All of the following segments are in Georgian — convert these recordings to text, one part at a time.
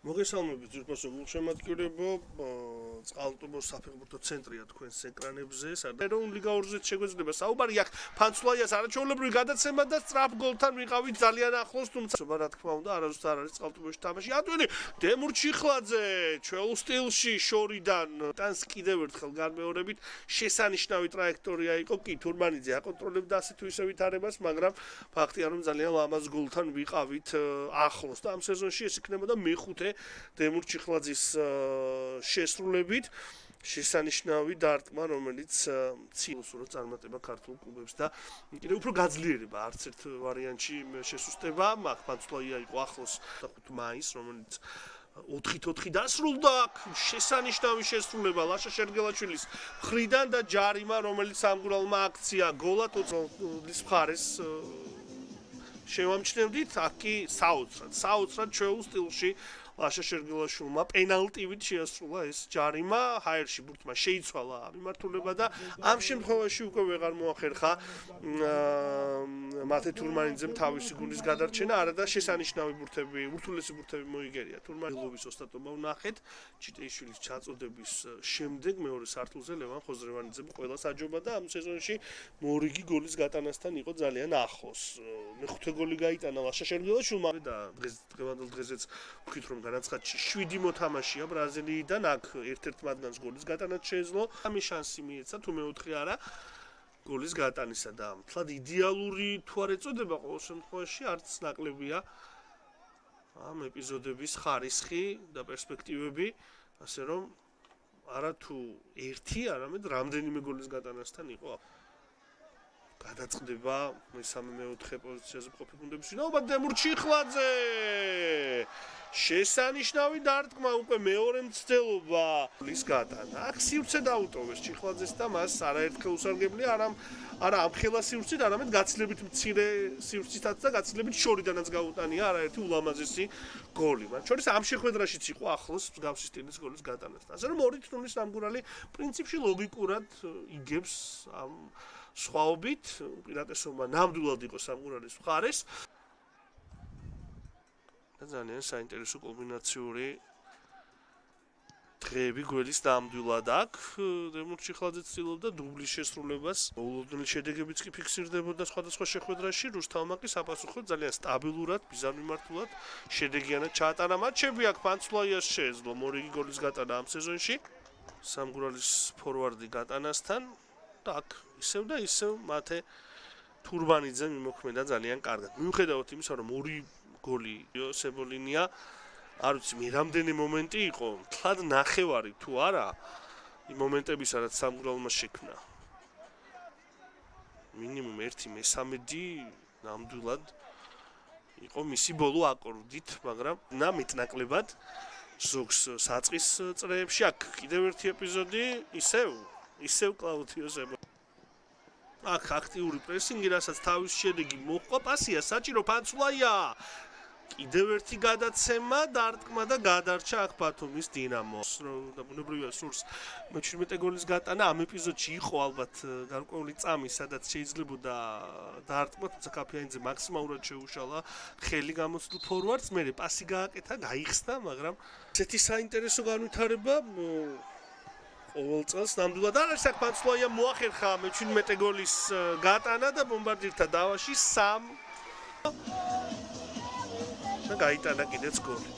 მოგესალმებით ძვირფასო გულშემატკივრებო, წყალტუბოს საფეხბურთო ცენტრია თქვენს ეკრანებზე. ეროვნული ლიგა 2-ზე შეგვეძლება საუბარი აქ ფანცვლაიას არაჩვეულებრივი გადაცემა და სწრაფ გოლთან ვიყავით ძალიან ახლოს, თუმცა რა თქმა უნდა არასდროს არ არის წყალტუბოში თამაში. ადვილი დემურ ჩიხლაძე ჩვეულ სტილში შორიდან ტანს კიდევ ერთხელ განმეორებით შესანიშნავი ტრაექტორია იყო კი თურმანიძე აკონტროლებდა ასე თუ ისე ვითარებას, მაგრამ ფაქტია რომ ძალიან ლამაზ გოლთან ვიყავით ახლოს და ამ სეზონში ეს იქნებოდა მეხუთე დემურ ჩიხლაძის შესრულებით შესანიშნავი დარტყმა, რომელიც ცილოსურო წარმატება ქართულ კლუბებს და კიდევ უფრო გაძლიერება არც ერთ ვარიანტში შესუსტება. აქ ფანცვლაია იყო ახლოს 5 მაისს, რომელიც 4-4 დასრულდა. შესანიშნავი შესრულება ლაშა შერგელაშვილის მხრიდან და ჯარიმა, რომელიც სამგურალმა აქცია გოლად ოწოლის მხარეს შევამჩნევდით. აქ კი საოცრად ჩვეულ სტილში ლაშა შერგელაშვილმა პენალტივით შეასრულა ეს ჯარიმა, ჰაერში ბურთმა შეიცვალა მიმართულება და ამ შემთხვევაში უკვე ვეღარ მოახერხა მათე თურმანიძემ თავისი გულის გადარჩენა, არადა შესანიშნავი ბურთები, ურთულესი ბურთები მოიგერია. თურმანიძის ოსტატობა ვნახეთ, ჩიტეიშვილის ჩაწოდების შემდეგ მეორე სართულზე ლევან ხოზრევანიძემ ყველას აჯობა და ამ სეზონში მორიგი გოლის გატანასთან იყო ძალიან ახლოს. მეხუთე გოლი გაიტანა ლაშა შერგელაშვილმა და დღევანდელ დღეზეც ვქით რომ განაცხადში 7 მოთამაშეა ბრაზილიიდან, აქ ერთ-ერთ მათგანს გოლის გატანაც შეეძლო. ამი შანსი მიეცა თუ მეოთხე არა გოლის გატანისა და თლად იდეალური თუ არ ეწოდება ყოველ შემთხვევაში არც ნაკლებია ამ ეპიზოდების ხარისხი და პერსპექტივები, ასე რომ არა თუ ერთი, არამედ რამდენიმე გოლის გატანასთან იყო გადაწყდება მესამე-მეოთხე პოზიციაზე მყოფი გუნდების ვინაობა. დემურ ჩიხლაძე შესანიშნავი დარტყმა, უკვე მეორე მცდელობა გოლის გატანა. აქ სივრცე დაუტოვეს ჩიხლაძეს და მას არაერთხელ უსარგებლია არა ამხელა სივრცით, არამედ გაცილებით მცირე სივრცითაც და გაცილებით შორიდანაც გაუტანია არაერთი ულამაზესი გოლი. მათ შორის ამ შეხვედრაშიც იყო ახლოს მსგავსი სტილის გოლის გატანასთან. ასე რომ 2-0-ის ნამგურალი პრინციპში ლოგიკურად იგებს ამ სხვაობით, უპირატესობა ნამდვილად იყო სამგურალის მხარეს. და ძალიან საინტერესო კომბინაციური დღეები გველის ნამდვილად აქ დემურ ჩიხლაძე ცდილობდა დუბლის შესრულებას. მოულოდნელი შედეგებიც კი ფიქსირდებოდა სხვადასხვა შეხვედრაში. რუსთავმა კი საპასუხოდ ძალიან სტაბილურად, ბიზარმიმართულად შედეგიანად ჩაატარა მატჩები. აქ ფანცვლაიას შეეძლო მორიგი გოლის გატანა ამ სეზონში სამგურალის ფორვარდი გატანასთან და აქ ისევ და ისევ მათე თურმანიძე მიმოქმედა ძალიან კარგად. მიუხედავად იმისა, რომ ორი გოლი სებოლინია, არ ვიცი მე რამდენი მომენტი იყო, თლად ნახევარი თუ არა იმ მომენტებისა, რაც სამგურალმა შექმნა. მინიმუმ 1/13 ნამდვილად იყო მისი ბოლო აკორდით, მაგრამ მეტნაკლებად ზოგს საწყის წრეებში აქ კიდევ ერთი ეპიზოდი, ისევ კლაუდიო სებოლინია. აქ აქტიური პრესინგი, რასაც თავის შედეგი მოჰყვა, პასია საჭირო ფანცვლაია. კიდევ ერთი გადაცემა, დარტყმა და გადარჩა აქ ბათუმის დინამოს. და ბუნებრივია სურს მე-17 გოლის გატანა ამ ეპიზოდში იყო ალბათ გარკვეული წამი, სადაც შეიძლებოდა დარტყმა, თუმცა კაფიანიძე მაქსიმალურად შეუშალა ხელი გამოცდილ ფორვარდს, მერე პასი გააკეთა, გაიხსნა, მაგრამ ესეთი საინტერესო განვითარება ყოველ წელს ნამდვილად არ არის. აქ ფანცვლაია მოახერხა მე-17 გოლის გატანა და ბომბარდირთა დავაში 3 და გაიტანა კიდეც გოლი.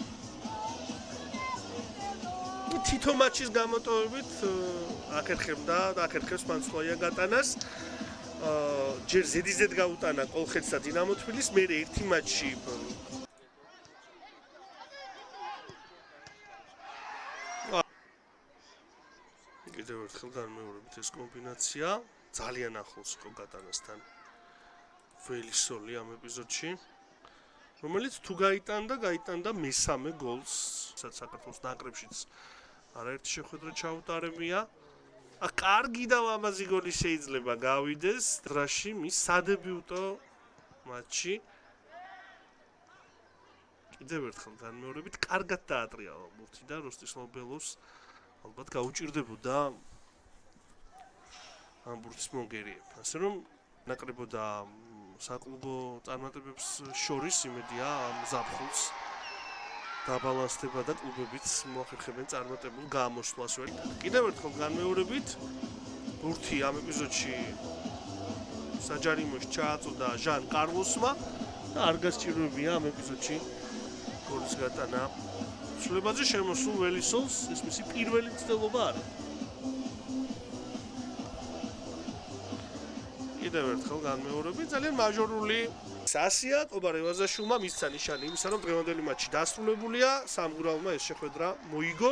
თითო მატჩის გამოტოვებით აკერხებდა და აკერხებს ფანცვლაია გატანას. ჯერ ზედიზედ გაუტანა კოლხეთს და დინამო თბილისს, მერე ერთი მატჩში კიდევ ერთხელ განმეორებით ეს კომბინაცია ძალიან ახლოს იყო გატანასთან ველისოლი ამ ეპიზოდში, რომელიც თუ გაიტანდა მესამე გოლს, სადაც საქართველოს ნაკრებშიც არაერთი შეხვედრა ჩაუტარებია. კარგი და ლამაზი გოლი შეიძლება გავიდეს დრაში მის სადებიუტო მატჩში. კიდევ ერთხელ განმეორებით კარგად დაატრიალა ბურთი და როსტისლავ ბელოვს ალბათ გაუჭირდებოდა ამ ბურთის მოგერიება. ასე რომ ნაკრებო და საკლუბო წარმატებებს შორის იმედია ამ ზაფხულს დაბალანსდება და კლუბებიც მოახერხებენ წარმატებულ გამოსვლას. კიდევ ერთხელ განმეორებით, ბურთი ამ ეპიზოდში საჯარიმოში ჩააწოდა ჟან კარლოსმა და არ გასჭიროებია ამ ეპიზოდში გოლის გატანა. ცვლილებაზე შემოსულ ველისოლს ეს მისი პირველი მცდელობა არის. კიდევ ერთხელ განმეორებით, ძალიან მაჟორული სასია ყობა რევაზაშვილმა მისცა ნიშანი იმისა, რომ დღევანდელი მატჩი დასრულებულია, სამგურალმა ეს შეხვედრა მოიგო.